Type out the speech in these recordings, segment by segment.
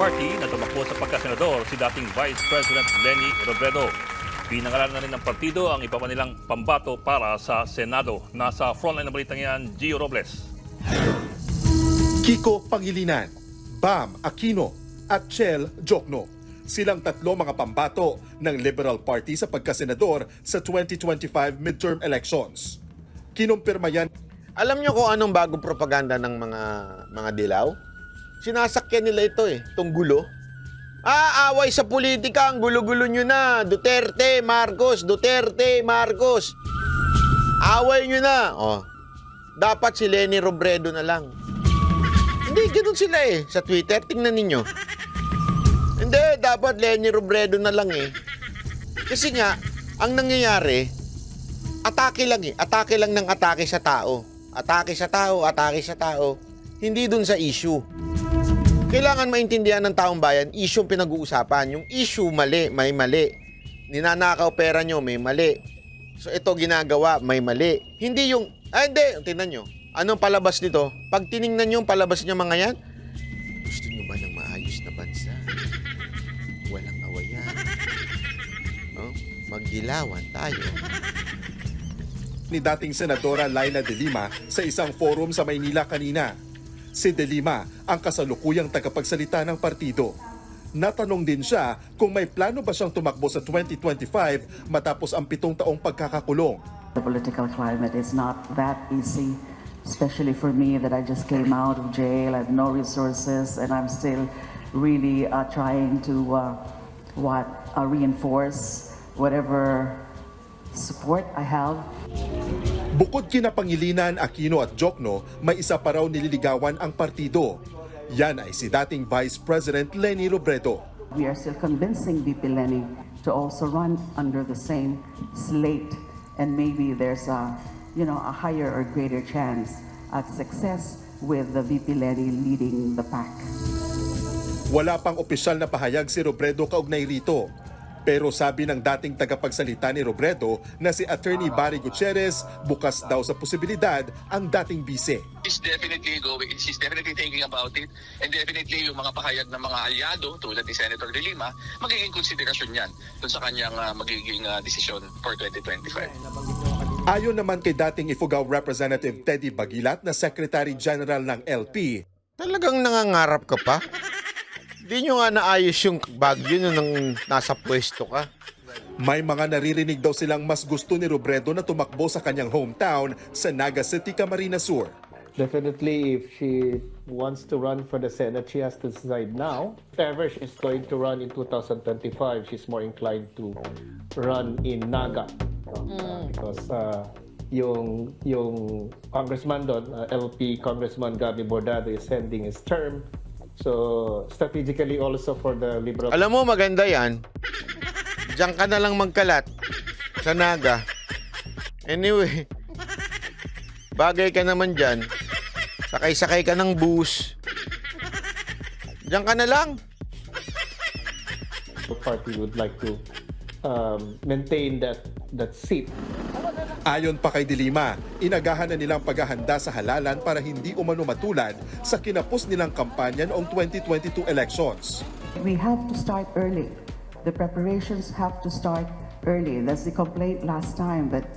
Party na tumakbo sa pagkasenador si dating Vice President Leni Robredo. Pinangalanan na rin ng partido ang iba pa nilang pambato para sa Senado. Nasa frontline ng balitang yan, Gio Robles. Kiko Pangilinan, Bam Aquino at Chel Jokno. Silang tatlo mga pambato ng Liberal Party sa pagkasenador sa 2025 midterm elections. Kinumpirma yan. Alam nyo kung anong bagong propaganda ng mga dilaw? Sinasakyan nila ito itong gulo. Away sa politika, ang gulo-gulo nyo na. Duterte, Marcos, Duterte, Marcos. Away nyo na. Dapat si Leni Robredo na lang. Hindi, ganun sila sa Twitter. Tingnan ninyo. Hindi, dapat Leni Robredo na lang Kasi nga, ang nangyayari, atake lang Atake lang ng atake sa tao. Atake sa tao, atake sa tao. Hindi dun sa issue. Kailangan maintindihan ng taong bayan, issue ang pinag-uusapan. Yung issue, mali, may mali. Ninanakaw pera nyo, may mali. So ito ginagawa, may mali. Hindi yung, hindi, tingnan nyo. Anong palabas nito? Pag tiningnan nyo yung palabas nyo mga yan, gusto nyo ba ng maayos na bansa? Walang awayan. Magdilawan tayo. Ni dating Senadora Laila De Lima sa isang forum sa Maynila kanina. Si De Lima ang kasalukuyang tagapagsalita ng partido. Natanong din siya kung may plano ba siyang tumakbo sa 2025 matapos ang 7 taong pagkakakulong. The political climate is not that easy, especially for me that I just came out of jail, I have no resources, and I'm still really trying to reinforce whatever support I have. Bukod kina Pangilinan, Aquino at Jokno, may isa pa raw nililigawan ang partido. Yan ay si dating Vice President Leni Robredo. We are still convincing VP Leni to also run under the same slate, and maybe there's a higher or greater chance at success with the VP Leni leading the pack. Wala pang opisyal na pahayag si Robredo kaugnay rito. Pero sabi ng dating tagapagsalita ni Robredo na si Attorney Barry Gutierrez, bukas daw sa posibilidad ang dating bise. She's definitely thinking about it, and definitely yung mga pahayag ng mga alyado tulad ni Senator De Lima, magiging konsiderasyon yan dun sa kanyang magiging desisyon for 2025. Ayon naman kay dating Ifugao Representative Teddy Bagilat na Secretary General ng LP. Talagang nangangarap ka pa? Di nyo nga naayos yung bagyo nung nasa pwesto ka. May mga naririnig daw silang mas gusto ni Robredo na tumakbo sa kanyang hometown sa Naga City, Camarines Sur. Definitely, if she wants to run for the Senate, she has to decide now. If ever she's going to run in 2025, she's more inclined to run in Naga. Because yung congressman doon, LP Congressman Gabby Bordado is ending his term. So, strategically also for the Liberal... Alam mo, maganda yan. Diyan ka na lang magkalat sa Naga. Anyway, bagay ka naman dyan. Sakay-sakay ka ng bus. Diyan ka na lang. The party would like to maintain that seat. Ayon pa kay De Lima, inagahan na nilang paghahanda sa halalan para hindi umano matulad sa kinapos nilang kampanya noong 2022 elections. We have to start early. The preparations have to start early. That's the complaint last time that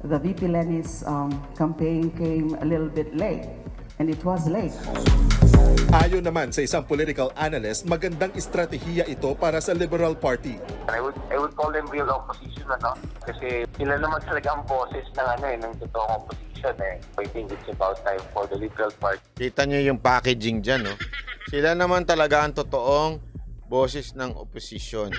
the VP Leni's campaign came a little bit late, and it was late. Ayon naman sa isang political analyst, magandang estratehiya ito para sa Liberal Party. I would call them real opposition, Kasi sila naman talaga ang boses ng totoong opposition, I think it's about time for the Liberal Party. Kita nyo yung packaging dyan, Sila naman talaga ang totoong boses ng oposisyon.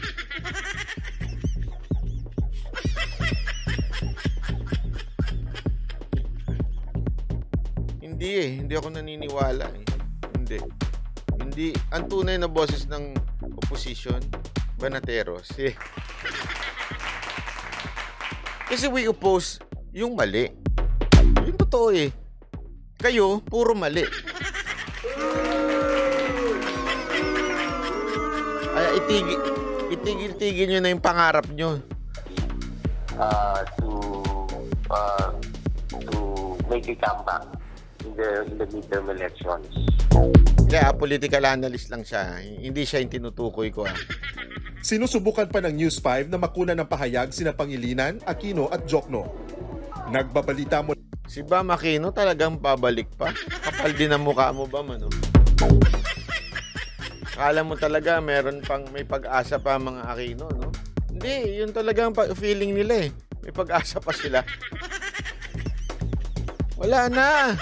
Hindi ako naniniwala Hindi. Ang tunay na boses ng opposition, Banateros. Kasi we oppose yung mali. Yung totoo Kayo, puro mali. Kaya itigil-tigil nyo na yung pangarap nyo. To make a comeback in the midterm elections. Kaya political analyst lang siya. Hindi siya yung tinutukoy ko. Sinusubukan pa ng News 5 na makuna ng pahayag sina Pangilinan, Aquino at Jokno. Nagbabalita mo Si Bam Aquino talagang pabalik pa. Kapal din ang mukha mo, Bam, ano? Akala mo talaga may pag-asa pa mga Aquino, no? Hindi, yun talaga ang feeling nila eh. May pag-asa pa sila. Wala na.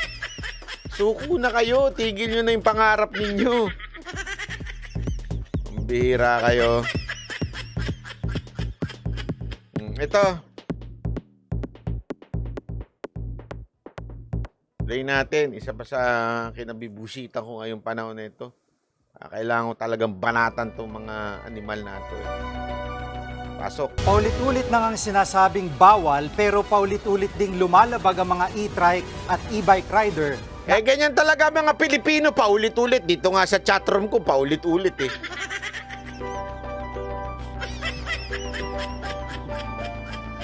Suko na kayo. Tigil nyo na yung pangarap ninyo. Ang bihira kayo. Ito. Play natin. Isa pa sa kinabibusitan ko ngayong panahon na ito. Kailangan ko talagang banatan itong mga animal na ito. Pasok. Paulit-ulit nang ang sinasabing bawal pero paulit-ulit ding lumalabag ang mga e-trike at e-bike rider. Ganyan talaga mga Pilipino, paulit-ulit. Dito nga sa chatroom ko, paulit-ulit eh.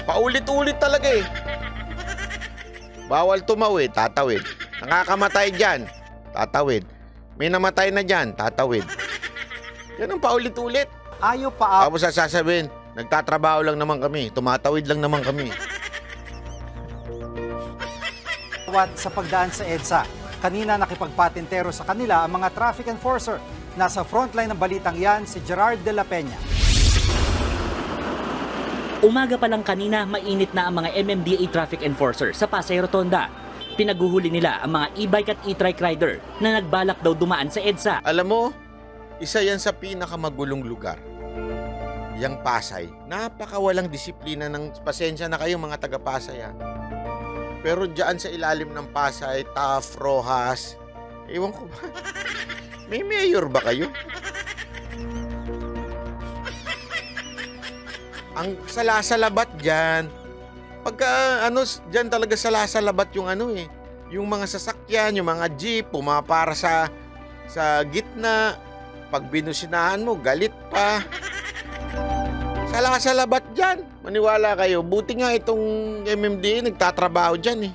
Paulit-ulit talaga eh. Bawal tumawid, tatawid. Nakakamatay dyan, tatawid. May namatay na dyan, tatawid. Yan ang paulit-ulit. Ayaw pa Tapos sasabihin, nagtatrabaho lang naman kami, tumatawid lang naman kami. awat sa pagdaan sa EDSA. Kanina nakipagpatintero sa kanila ang mga traffic enforcer. Nasa frontline ng balitang yan si Gerard de la Peña. Umaga pa lang kanina, mainit na ang mga MMDA traffic enforcer sa Pasay Rotonda. Pinaguhuli nila ang mga e-bike at e-trike rider na nagbalak daw dumaan sa EDSA. Alam mo, isa yan sa pinakamagulong lugar. Yang Pasay. Napakawalang disiplina ng pasensya na kayo mga taga-Pasay. Pero diyan sa ilalim ng Pasay, Taft, Rojas, ewan ko ba, may mayor ba kayo? Ang salasalabat dyan, pagka dyan talaga salasalabat yung yung mga sasakyan, yung mga jeep, pumapara sa gitna, pag binusinahan mo, galit pa. Salasalabat dyan, maniwala kayo. Buti nga itong MMDA nagtatrabaho dyan eh.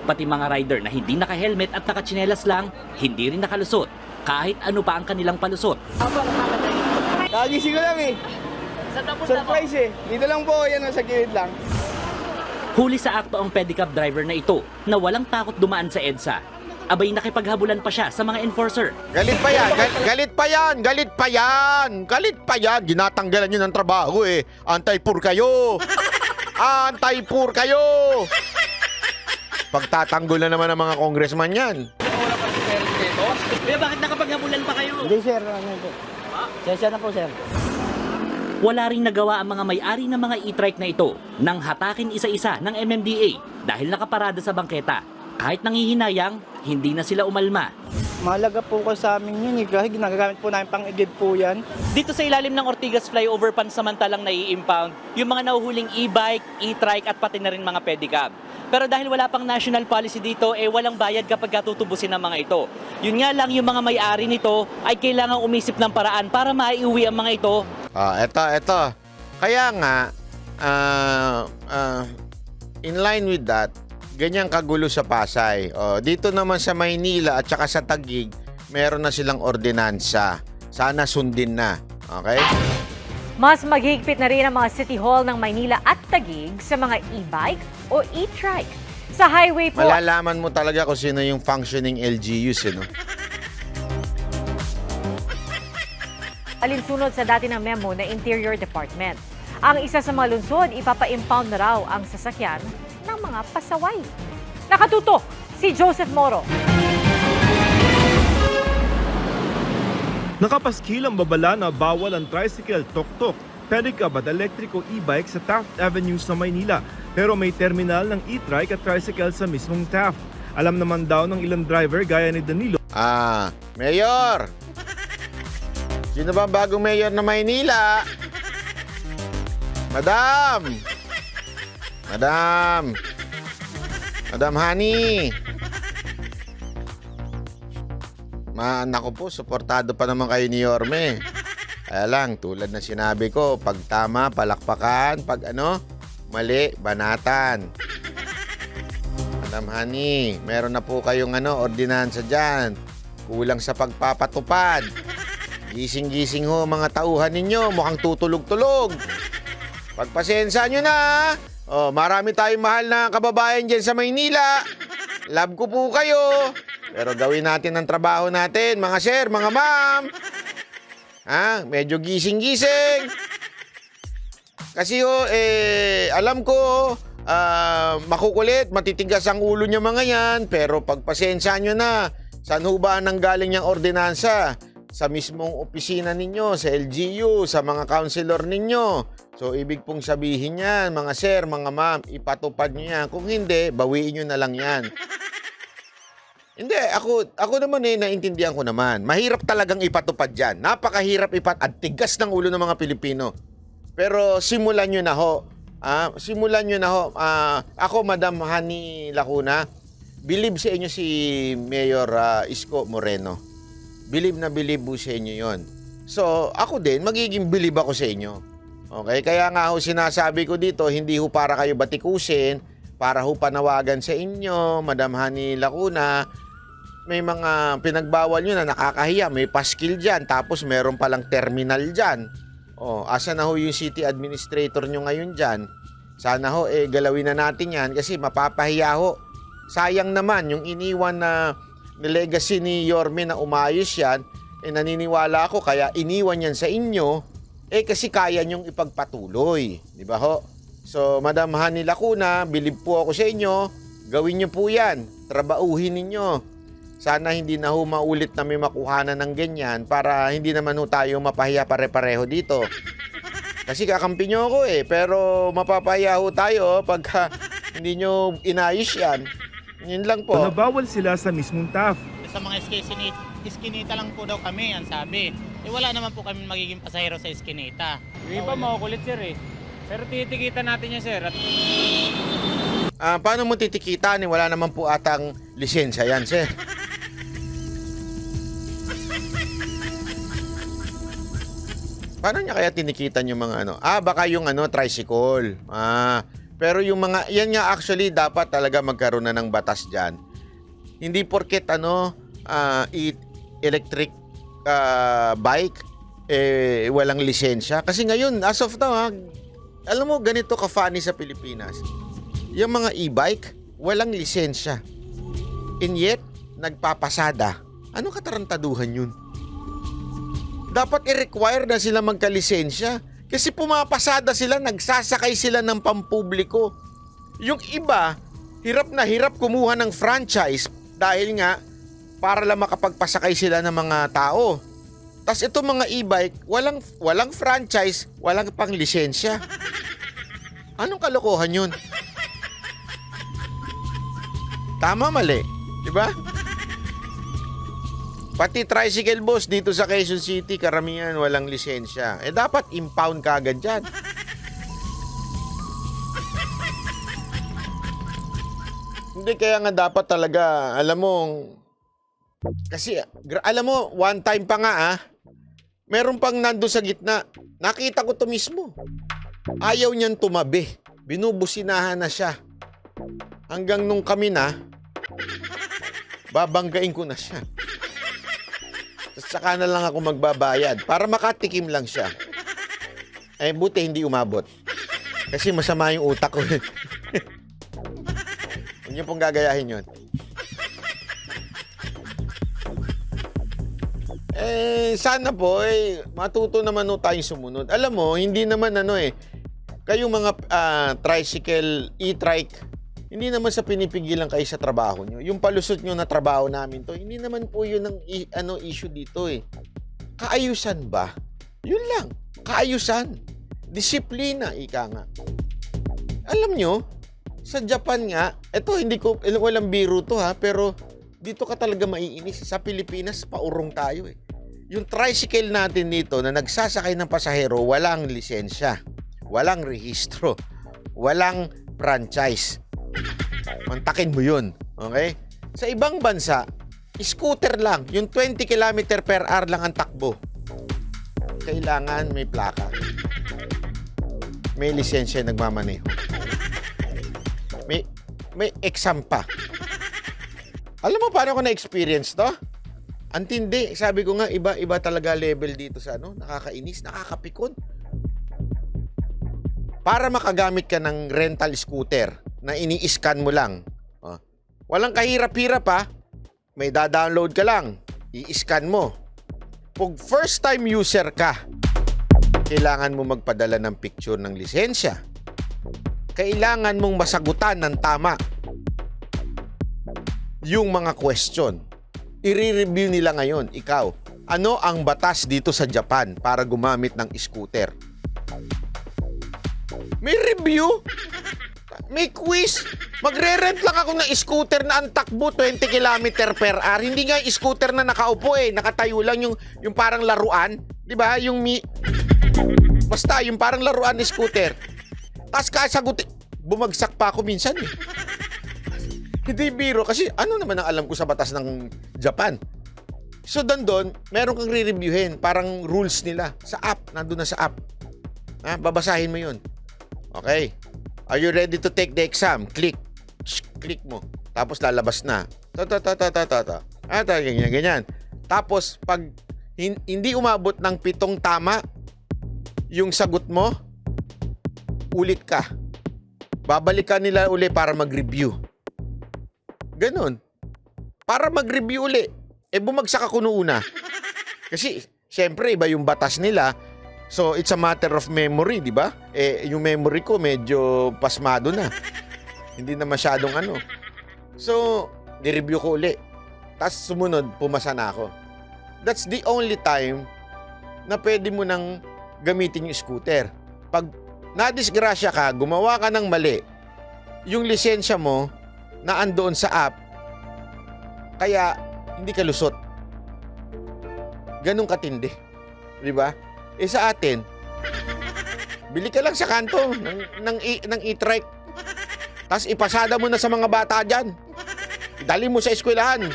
Pati mga rider na hindi naka-helmet at nakatsinelas lang, hindi rin nakalusot. Kahit ano pa ang kanilang palusot. Kagising ko lang eh. Surprise eh. Dito lang po, yan sa gilid lang. Huli sa akto ang pedicab driver na ito na walang takot dumaan sa EDSA. Abay nakipaghabulan pa siya sa mga enforcer. Galit pa yan, galit pa yan, galit pa yan, galit pa yan. Ginatanggalan nyo ng trabaho eh. Anti-poor kayo. Anti-poor kayo. Pagtatanggol na naman ng mga congressman yan. Kaya bakit nakapaghabulan pa kayo? Hindi sir, ano po. Sensya na po sir. Wala ring nagawa ang mga may-ari ng mga e-trike na ito nang hatakin isa-isa ng MMDA dahil nakaparada sa bangketa. Kahit nangihinayang, hindi na sila umalma. Mahalaga po ko sa amin yun eh. Kasi ginagamit po namin pang igib po yan. Dito sa ilalim ng Ortigas Flyover pansamantalang nai-impound yung mga nahuhuling e-bike, e-trike at pati na rin mga pedicab. Pero dahil wala pang national policy dito, walang bayad kapag tutubusin ng mga ito. Yun nga lang, yung mga may-ari nito ay kailangang umisip ng paraan para maiuwi ang mga ito. Eto. Kaya nga, in line with that, ganyan kagulo sa Pasay. Dito naman sa Maynila at saka sa Taguig, meron na silang ordinansa. Sana sundin na. Okay? Mas maghigpit na rin ang mga City Hall ng Maynila at Taguig sa mga e-bike o e-trike. Sa highway po... Malalaman mo talaga kung sino yung functioning LGUs, no? Alinsunod sa dati ng memo na Interior Department. Ang isa sa mga lungsod, ipapa-impound na raw ang sasakyan ng mga pasaway. Nakatutok si Joseph Moro. Nakapaskil ang babala na bawal ang tricycle, tok-tok, pedicab at electric o e-bike sa Taft Avenue sa Maynila. Pero may terminal ng e-trike at tricycle sa mismong Taft. Alam naman daw ng ilang driver gaya ni Danilo. Mayor! Sino ba ang bagong mayor na Maynila? Madam Hani. Naku po, suportado pa naman kayo ni Yorme. Kaya lang, tulad na sinabi ko, pag tama, palakpakan. Pag mali, banatan. Madam Hani, meron na po kayong ordinansa dyan. Kulang sa pagpapatupad. Gising-gising ho mga tauhan ninyo, mukhang tutulog-tulog. Pagpasensya nyo na. Marami tayong mahal na kababayan dyan sa Maynila. Love ko po kayo. Pero gawin natin ang trabaho natin, mga sir, mga ma'am. Medyo gising-gising. Kasi alam ko, makukulit, matitigas ang ulo niya mga yan. Pero pagpasensya nyo na, saan ho ba nanggaling niyang ordinansa? Sa mismong opisina ninyo, sa LGU, sa mga counselor ninyo. So, ibig pong sabihin yan, mga sir, mga ma'am, ipatupad nyo yan. Kung hindi, bawiin nyo na lang yan. Hindi, ako naman naintindihan ko naman. Mahirap talagang ipatupad yan. Napakahirap at tigas ng ulo ng mga Pilipino. Pero simulan nyo na ho. Simulan nyo na ho. Ako, Madam Hani Lacuna, believe sa inyo si Mayor Isko Moreno. Believe na believe po sa inyo yon. So, ako din, magiging believe ako sa inyo. Okay? Kaya nga ho, sinasabi ko dito, hindi ho para kayo batikusin, para ho panawagan sa inyo, Madam Hani Lacuna. May mga pinagbawal nyo na nakakahiya, may paskil dyan, tapos meron palang terminal dyan. Asa na ho yung city administrator nyo ngayon dyan? Sana ho, galawin na natin yan kasi mapapahiya ho. Sayang naman yung iniwan na legacy ni Yorme na umayos yan, naniniwala ako kaya iniwan yan sa inyo, kasi kaya nyong ipagpatuloy. Di ba ho? So, Madam Hani Lacuna, believe po ako sa inyo, gawin nyo po yan, trabauhin ninyo. Sana hindi na ho maulit na may makuhanan ng ganyan para hindi naman ho tayo mapahiya pare-pareho dito. Kasi kakampi nyo ako pero mapapahiya ho tayo pagka hindi nyo inayos yan. Yun lang po. Nabawal sila sa mismong TAF. Sa mga iskinita lang po daw kami, ang sabi. Wala naman po kami magiging pasahero sa iskinita. Hindi pa makukulit, sir Pero titikitan natin yan, sir. Paano mo titikitan? Wala naman po atang lisensya yan, sir. Paano niya kaya tinikitan yung mga baka yung tricycle. Pero yung mga, yan nga actually dapat talaga magkaroon na ng batas dyan. Hindi porket electric bike, walang lisensya. Kasi ngayon, as of now, alam mo, ganito ka-funny sa Pilipinas. Yung mga e-bike, walang lisensya. And yet, nagpapasada. Anong katarantaduhan yun? Dapat i-require na sila magka-lisensya. Kasi pumapasada sila, nagsasakay sila ng pampubliko. Yung iba, hirap na hirap kumuha ng franchise dahil nga para lang makapagpasakay sila ng mga tao. Tapos itong mga e-bike, walang franchise, walang pang lisensya. Anong kalokohan yun? Tama, mali. Diba? Pati tricycle boss dito sa Quezon City, karamihan walang lisensya. Dapat impound ka agad dyan. Hindi, kaya nga dapat talaga, alam mo, kasi, alam mo, one time pa nga meron pang nando sa gitna. Nakita ko to mismo. Ayaw niyan tumabi. Binubusinahan na siya. Hanggang nung kami na, babanggain ko na siya. Saka na lang ako magbabayad para makatikim lang siya. Buti hindi umabot. Kasi masama yung utak ko. Huwag niyo pong gagayahin yun. Sana po, matuto naman tayong sumunod. Alam mo, hindi naman kayong mga tricycle, e-trike, hindi naman sa pinipigilan kayo sa trabaho nyo. Yung palusot nyo na trabaho namin to, hindi naman po yun ang issue dito Kaayusan ba? Yun lang. Kaayusan. Disiplina, ika nga. Alam nyo, sa Japan nga, walang biro to pero dito ka talaga maiinis. Sa Pilipinas, paurong tayo Yung tricycle natin dito na nagsasakay ng pasahero, walang lisensya, walang rehistro, walang franchise. Mantakin mo yun. Okay? Sa ibang bansa, scooter lang. Yung 20 km per hour lang ang takbo. Kailangan may plaka. May lisensya nagmamaneho. May exam pa. Alam mo paano ko na-experience to? Antindi, sabi ko nga, iba talaga level dito sa nakakainis, nakakapikon. Para makagamit ka ng rental scooter na ini-scan mo lang. Walang kahirap-hirap ha. May da-download ka lang. I-scan mo. Pag first time user ka, kailangan mo magpadala ng picture ng lisensya. Kailangan mong masagutan ng tama yung mga question. I-review nila ngayon, ikaw. Ano ang batas dito sa Japan para gumamit ng scooter? May review? May quiz? Magre-rent lang ako ng scooter na ang takbo 20 km per hour. Hindi nga scooter na nakaupo nakatayo lang yung parang laruan. 'Di ba? Basta yung parang laruan ni scooter. Tapos kasagutin, bumagsak pa ako minsan Hindi biro kasi ano naman ang alam ko sa batas ng Japan. So doon, meron kang re-reviewin, parang rules nila sa app, nandun na sa app. Babasahin mo 'yun. Okay. Are you ready to take the exam? Click. Click mo. Tapos lalabas na. Ganyan. Tapos pag hindi umabot ng 7 tama yung sagot mo, ulit ka. Babalikan nila uli para mag-review. Ganon. Para mag-review uli. Bumagsak ako noona. Kasi, syempre, iba yung batas nila. So, it's a matter of memory, di ba? Yung memory ko medyo pasmado na. Hindi na masyadong So, ni-review ko uli. Tapos sumunod, pumasa na ako. That's the only time na pwede mo nang gamitin yung scooter. Pag nadisgrasya ka, gumawa ka ng mali, yung lisensya mo na andoon sa app, kaya hindi ka lusot. Ganun katindi. Di ba? Sa atin, bili ka lang sa kanto ng e-trike. Tapos ipasada mo na sa mga bata dyan. Dali mo sa eskwelahan.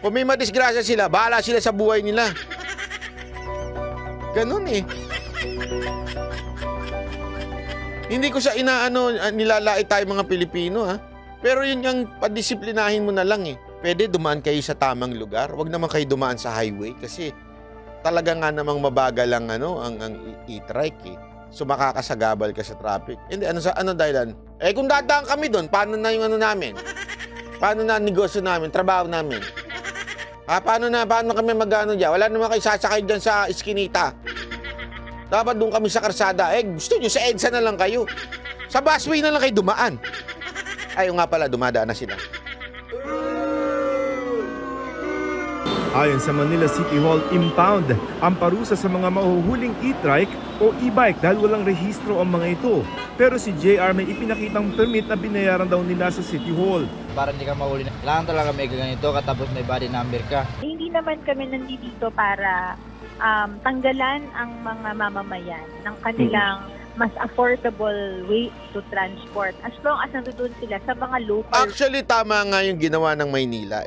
Kung may madisgrasya sila, bahala sila sa buhay nila. Ganun Hindi ko sa nilalait tayo mga Pilipino Pero yun yung padisiplinahin mo na lang Pwede dumaan kayo sa tamang lugar. Huwag naman kayo dumaan sa highway kasi talaga nga namang mabagal ang e-trike So makakasagabal ka sa traffic. Hindi ano dahilan? Kung dadaan kami doon, paano na yung namin? Paano na ang negosyo namin, trabaho namin? Paano kami magano diyan? Wala naman kayo sasakay diyan sa iskinita. Dapat doon kami sa karsada. Gusto niyo sa EDSA na lang kayo. Sa busway na lang kayo dumaan. Ayun nga pala, dumadaan na sila. Ayon sa Manila City Hall Impound, ang parusa sa mga mahuhuling e-trike o e-bike dahil walang rehistro ang mga ito. Pero si JR may ipinakitang permit na binayaran daw nila sa City Hall. Para hindi ka mahuli. Kailangan talaga may ganito katapos may body number ka. Hindi naman kami nandito para tanggalan ang mga mamamayan ng kanilang mas affordable way to transport as long as nandoon sila sa mga local. Actually, tama nga yung ginawa ng Maynila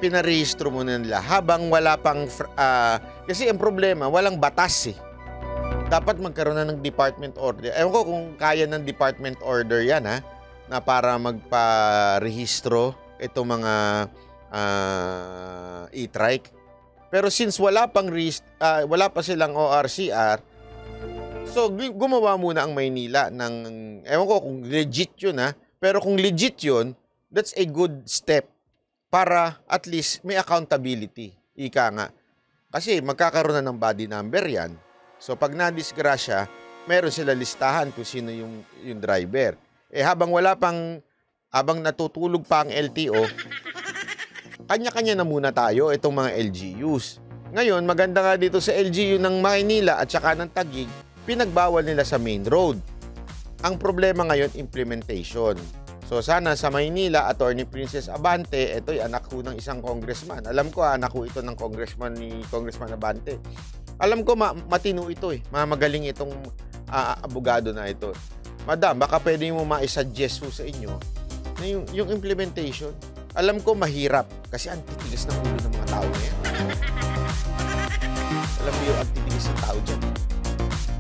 pinarehistro mo na nila habang wala pang kasi ang problema walang batas dapat magkaroon na ng department order. Ewan ko kung kaya ng department order yan na para magpa-rehistro itong mga e-trike. Pero since wala pa silang ORCR, so gumawa muna ang Maynila ng ewan ko kung legit yun pero kung legit yun, that's a good step para at least may accountability. Ika nga. Kasi magkakaroon na ng body number yan. So pag nadisgrasya, meron sila listahan kung sino yung driver. Habang natutulog pa ang LTO, kanya-kanya na muna tayo itong mga LGUs. Ngayon, maganda nga dito sa LGU ng Maynila at saka ng Taguig, pinagbawal nila sa main road. Ang problema ngayon, implementation. So sana sa Maynila, Attorney Princess Abante, ito'y anak ko ng isang congressman. Alam ko anak ko ito ng Congressman Abante. Alam ko matino ito Magaling itong abogado na ito. Madam, baka pwede mo ma-suggest sa inyo na yung implementation. Alam ko mahirap kasi ang titigas ng ulo ng mga tao ngayon. Alam mo yung ang titigas ng tao dyan.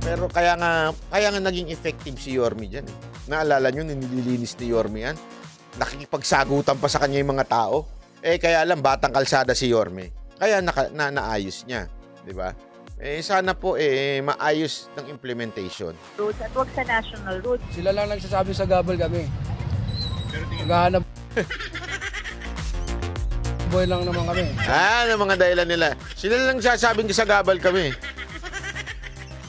Pero kaya nga naging effective si Yorme dyan. Naalala nyo, nililinis ni Yorme yan. Nakikipagsagutan pa sa kanya yung mga tao. Kaya lang batang kalsada si Yorme. Kaya naayos niya, 'di ba? Sana po maayos ng implementation. Roads at wag sa national roads. Sila lang nagsasabi sa gabal kami. Naghahanap boy lang naman kami. Ano mga dahilan nila? Sila lang sasabing sa gabal kami.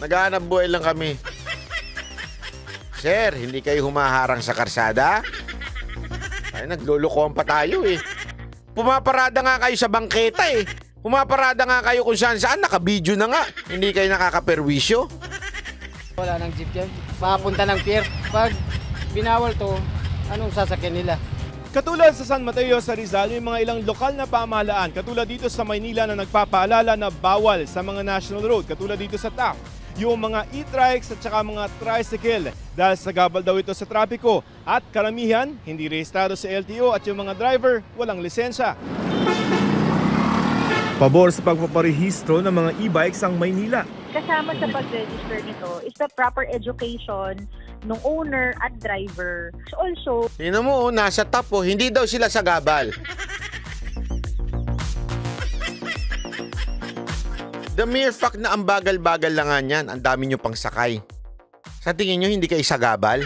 Naghahanap buhay lang kami. Sir, hindi kayo humaharang sa karsada? Ay, naglulukohan pa tayo eh. Pumaparada nga kayo sa bangketa eh. Pumaparada nga kayo kung saan-saan. Naka-video na nga. Hindi kayo nakakaperwisyo. Wala nang jeep yan. Papunta ng pier. Pag binawal to, anong sasakyan nila? Katulad sa San Mateo sa Rizal, may mga ilang lokal na pamahalaan. Katulad dito sa Maynila na nagpapaalala na bawal sa mga national road. Katulad dito sa TAF, yung mga e-trikes at saka mga tricycle dahil sa gabal daw ito sa trapiko. At karamihan, hindi rehistrado sa LTO at yung mga driver, walang lisensya. Pabor sa pagpaparehistro ng mga e-bikes ang Maynila. Kasama sa pag-register nito is the proper education ng owner at driver. Also, Tingnan mo, nasa top hindi daw sila sa gabal. The mere fact na ang bagal-bagal lang nga niyan, ang dami nyo pang sakay. Sa tingin nyo, hindi kayo sa gabal?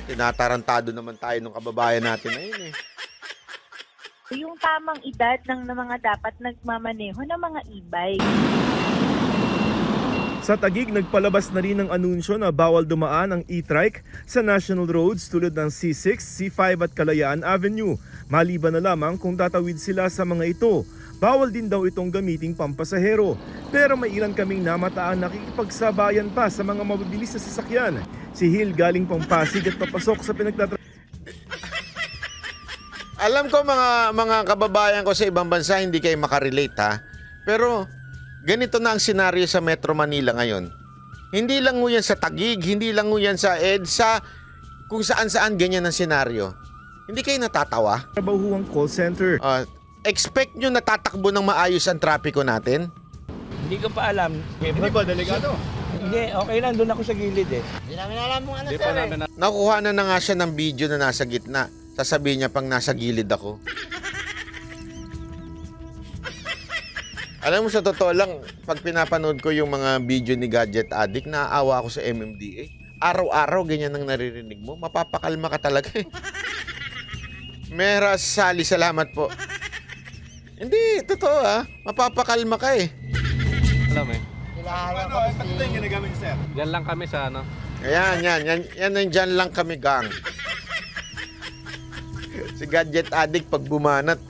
Tinatarantado naman tayo ng kababayan natin na yun eh. yung tamang edad ng mga dapat nagmamaneho ng mga e-bike. Sa Taguig, nagpalabas na rin ng anunsyo na bawal dumaan ang e-trike sa national roads tulad ng C6, C5 at Kalayaan Avenue. Maliban na lamang kung tatawid sila sa mga ito. Bawal din daw itong gamiting pampasahero. Pero may ilan kaming namataan nakikipagsabayan pa sa mga mabibilis na sasakyan. Si Hill galing Pampasig at papasok sa Alam ko mga kababayan ko sa ibang bansa hindi kayo makarelate ha. Pero ganito na ang senaryo sa Metro Manila ngayon. Hindi lang mo yan sa Taguig, hindi lang mo yan sa EDSA, kung saan-saan ganyan ang senaryo. Hindi kayo natatawa? Trabahuang call center. Expect nyo natatakbo ng maayos ang trapiko natin? Hindi ko pa alam. Hindi ba, delegado? Hindi, okay lang. Doon ako sa gilid eh. Hindi namin alam kung ano sir. Nakuha na nga siya ng video na nasa gitna. Sasabihin niya pang nasa gilid ako. Alam mo, sa totoo lang, pag pinapanood ko yung mga video ni Gadget Addict, naaawa ako sa MMDA. Araw-araw, ganyan ang naririnig mo. Mapapakalma ka talaga eh. Mera Sally, salamat po. Hindi, totoo ha. Mapapakalma ka eh. Alam eh. Ano yung ginagamit, sir? Diyan lang kami sa ano. Ayan, yan ang dyan lang kami gang. Si Gadget Addict pag bumanat,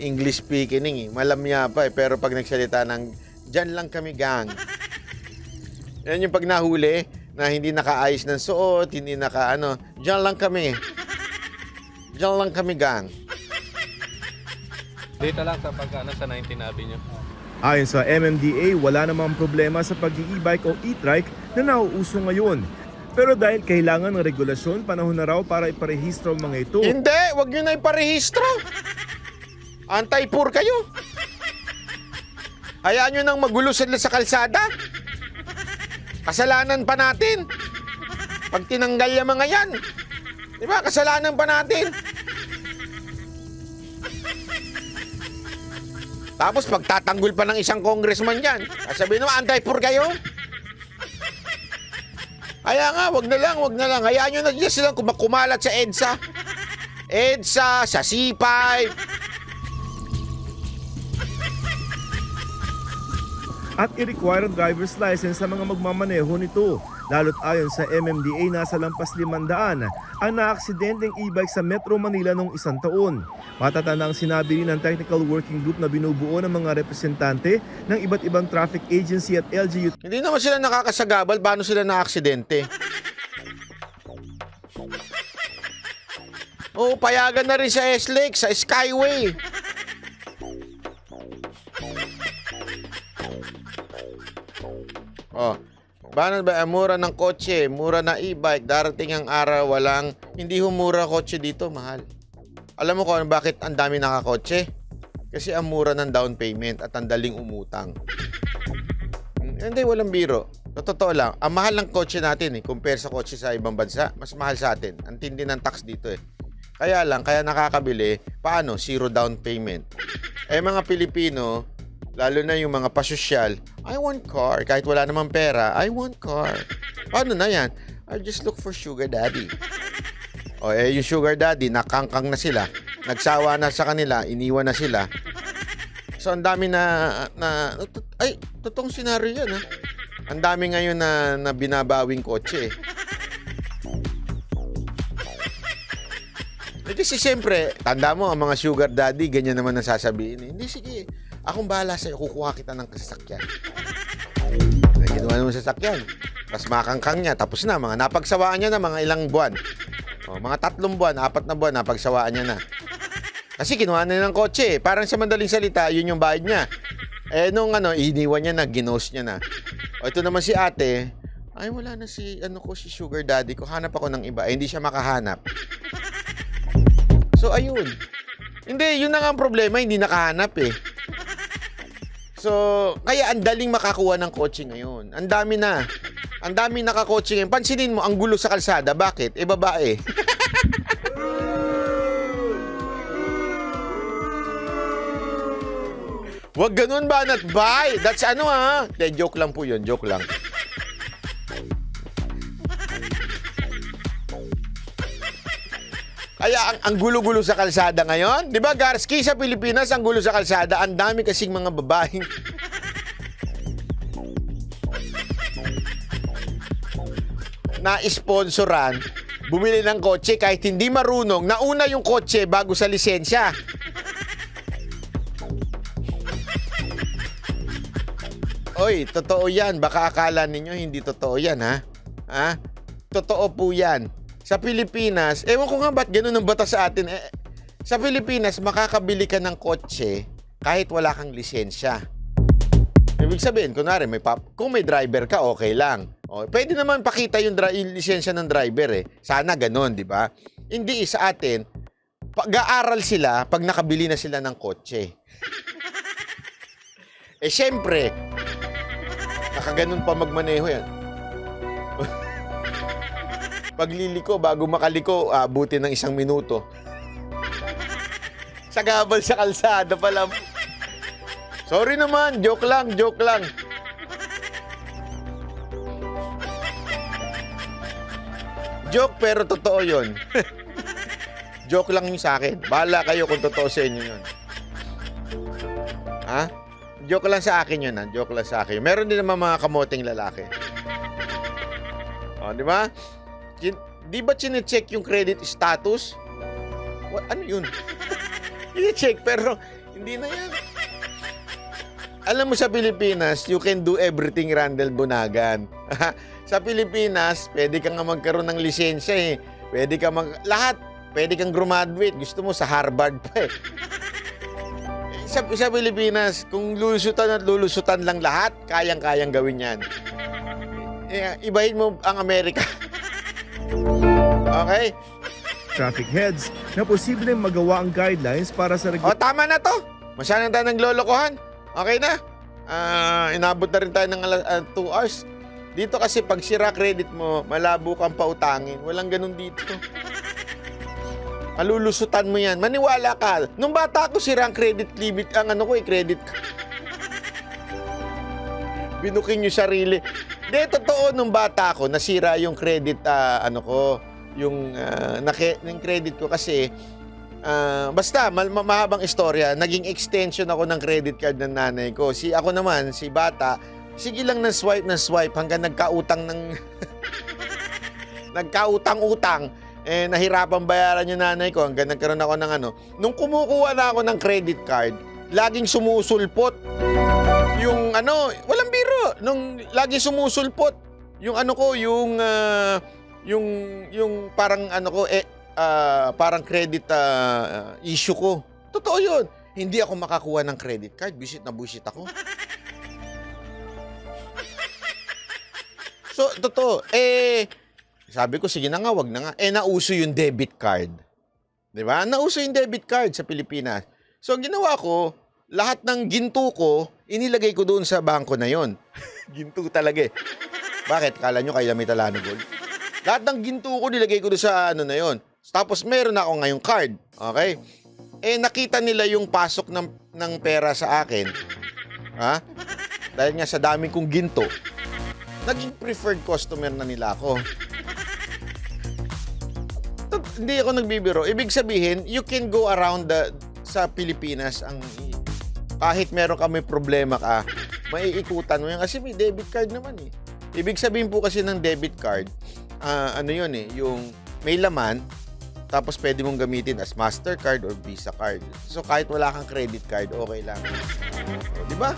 English speaking eh. Malamya pa eh. Pero pag nagsalita ng dyan lang kami gang. Yan yung pag nahuli na hindi nakaayos ng suot, hindi dyan lang kami. Dyan lang kami gang. Dito lang sa sa 19 Avenue. Ayon sa MMDA, wala namang problema sa pag-e-bike o e-trike na nauuso ngayon. Pero dahil kailangan ng regulasyon, panahon na raw para iparehistro ang mga ito. Hindi! Huwag nyo na iparehistro! Anti-poor kayo! Hayaan nyo nang magulo sila sa kalsada! Kasalanan pa natin! Pag tinanggal yung mga yan, di ba? Kasalanan pa natin! Tapos pagtatanggol pa ng isang congressman yan, sabihin naman, anti-poor kayo? Kaya nga, wag na lang. Hayaan nyo na dyan silang kumalat sa EDSA. EDSA, sa C5. At i-require ang driver's license sa mga magmamaneho nito. Lalo't ayon sa MMDA, nasa lampas 500 ang naaksidenteng e-bike sa Metro Manila noong 1 taon. Matatanda ang sinabi rin ng technical working group na binubuo ng mga representante ng iba't ibang traffic agency at LGU. Hindi naman sila nakakasagabal, paano sila naaksidente? Payagan na rin sa S-Lake, sa Skyway. Paano ba? Mura ng kotse, mura na e-bike, darating ang araw, hindi humura kotse dito, mahal. Alam mo kung bakit ang dami nakakotse? Kasi ang mura ng down payment at ang daling umutang. Hindi, walang biro. Totoo lang, ang mahal ng kotse natin compare sa kotse sa ibang bansa, mas mahal sa atin. Ang tindi ng tax dito eh. Kaya nakakabili, paano? 0 down payment. Mga Pilipino, lalo na yung mga pasosyal, I want car. Kahit wala namang pera, I want car. Paano na yan? I just look for sugar daddy. Yung sugar daddy, nakangkang na sila. Nagsawa na sa kanila, iniwan na sila. So, ang dami totoong senaryo yan, ha? Ang dami ngayon na binabawing kotse. Kasi siyempre, tanda mo, ang mga sugar daddy, ganyan naman ang sasabihin. Hindi, sige, akong bahala sa'yo, kukuha kita ng sasakyan. Ginawa naman sa sasakyan. Tapos makangkang niya, tapos na, napagsawaan niya na mga ilang buwan. Mga 3 buwan, 4 na buwan, napagsawaan niya na. Kasi kinuha na ng kotse. Parang sa madaling salita, yun yung bayad niya. Nung iniwan niya na, ginost niya na. Ito naman si ate, ay wala na si sugar daddy ko. Hanap ako ng iba. Hindi siya makahanap. So, ayun. Hindi, yun na nga ang problema. Hindi nakahanap eh. So, kaya ang daling makakuha ng kotse ngayon. Ang dami na. Ang dami nakakotse ngayon. Pansinin mo, ang gulo sa kalsada. Bakit? Babae. Wag ganun banat bay. That's joke lang po yun. Joke lang. Kaya ang gulo-gulo sa kalsada ngayon, 'di ba, Garski, sa Pilipinas ang gulo sa kalsada, ang dami kasing mga babaeng na-sponsoran, bumili ng kotse kahit hindi marunong, nauna yung kotse bago sa lisensya. Oy, totoo yan. Baka akala ninyo hindi totoo yan, ha? Totoo po yan. Sa Pilipinas, ewan ko nga ba't ganun ang batas sa atin. Sa Pilipinas, makakabili ka ng kotse kahit wala kang lisensya. Ibig sabihin, kunwari, kung may driver ka, okay lang. Pwede naman pakita yung lisensya ng driver eh. Sana ganun, di ba? Hindi, sa atin, pag-aaral sila pag nakabili na sila ng kotse. Syempre, nakaganon pa magmaneho yan. Pagliliko, bago makaliko, abutin ng 1 minuto. Sagabal sa kalsada pala. Sorry naman, joke lang. Joke pero totoo yun. Joke lang yung sa akin. Bahala kayo kung totoo sa inyo yun. Joke lang sa akin yun, Joke lang sa akin. Meron din naman mga kamoting lalaki. Di ba? Di ba chine-check yung credit status? Ano yun? Chine-check pero hindi na yan. Alam mo sa Pilipinas, you can do everything, Randall Bunagan. Sa Pilipinas, pwede kang magkaroon ng lisensya eh. Pwede kang lahat. Pwede kang graduate. Gusto mo sa Harvard pa eh. Sa Pilipinas, kung lulusutan lang lahat, kayang-kayang gawin yan. Ibahin mo ang Amerika. Okay? Traffic heads na posibleng magawa ang guidelines para sa tama na to. Masyadong tayo naglolokohan. Okay na. Inabot na rin tayo ng 2 hours. Dito kasi pag sira credit mo, malabo kang pautangin. Walang ganun dito. Malulusutan mo yan. Maniwala ka. Nung bata ko, sira ang credit limit. Credit. Binuking yung sarili. Totoo nung bata ko, nasira yung credit, yung credit ko kasi, basta, mahabang istorya, naging extension ako ng credit card ng nanay ko. Ako naman, si bata, sige lang ng swipe hanggang nagkautang nagkautang-utang. Nahirapan bayaran yung nanay ko hanggang nagkaroon ako ng Nung kumukuha na ako ng credit card, laging sumusulpot. Yung walang biro. Nung lagi sumusulpot. Yung yung parang parang credit issue ko. Totoo yun. Hindi ako makakuha ng credit card. Buisit na buisit ako. So, totoo. Sabi ko, sige na nga, wag na nga. Nauso yung debit card. Di ba? Nauso yung debit card sa Pilipinas. So, ang ginawa ko, lahat ng ginto ko, inilagay ko doon sa bangko na yon. Ginto talaga eh. Bakit? Kala nyo kay Lamitalano Gold? Lahat ng ginto ko, nilagay ko doon sa na yon. Tapos meron ako ngayong card. Okay? Nakita nila yung pasok ng pera sa akin. Ha? Dahil nga sa dami kong ginto, naging preferred customer na nila ako. Hindi ako nagbibiro. Ibig sabihin, you can go around sa Pilipinas, kahit meron kami problema ka, maiikutan mo yan kasi may debit card naman eh. Ibig sabihin po kasi ng debit card, yung may laman, tapos pwede mong gamitin as Mastercard or Visa card. So kahit wala kang credit card, okay lang. Di ba?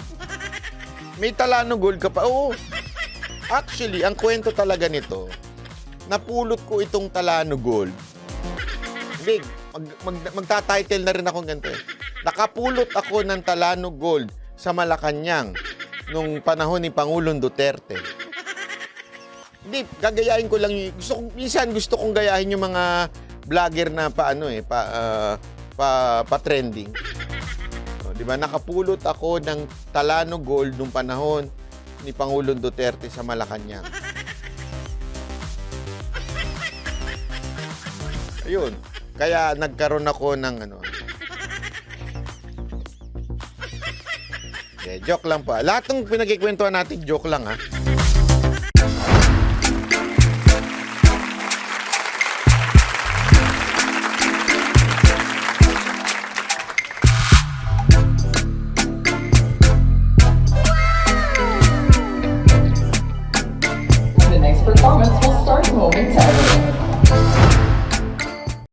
May Talano Gold ka pa. Oo. Actually, ang kwento talaga nito, napulot ko itong Talano Gold. Big, magta-title na rin ako ganito eh. Nakapulot ako ng Talano Gold sa Malacanang nung panahon ni Pangulong Duterte. Hindi, gagayahin ko lang yung... Minsan gusto kong gayahin yung mga vlogger na pa-trending. Di ba? Nakapulot ako ng Talano Gold nung panahon ni Pangulong Duterte sa Malacanang. Ayun. Kaya nagkaroon ako ng joke lang pa. Lahat ng pinagkikwentuhan natin, joke lang ha.